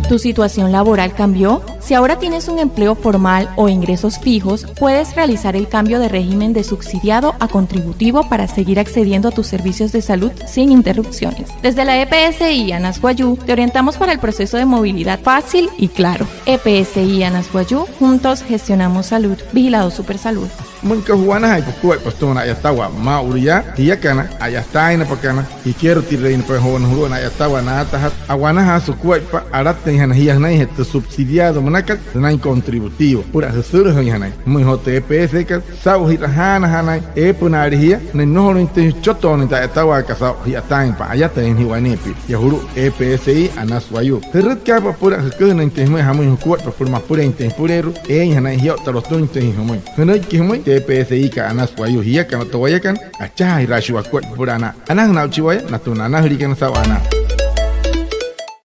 ¿Tu situación laboral cambió? Si ahora tienes un empleo formal o ingresos fijos, puedes realizar el cambio de régimen de subsidiado a contributivo para seguir accediendo a tus servicios de salud sin interrupciones. Desde la EPSI Anas Guayú te orientamos para el proceso de movilidad fácil y claro. EPSI Anas Guayú, juntos gestionamos salud. Vigilado Supersalud. Munca Juana hay pues postona ya está Mauria y ya cana allá está en pacana y quiero tirrein pues Juana ya está nata aguana su cuerpo arate en hanajillas na este subsidiado manacat na contributivo pura jesur hanai muy hote EPS que sabu hirahana hanai punarihia no no inte choton ta está casado ya está en pa allá está en Hiwanepi ya juro EPSI Anas Guayú red que pura que no inte muy hamu cuerpo forma pura inte purero hanai yo te lo estoy inte muy no que muy EPSI ka Anas Guayú hiya kana to wayakan acha hirashu akut purana anak na uchiwaya natuna na hurikan sawana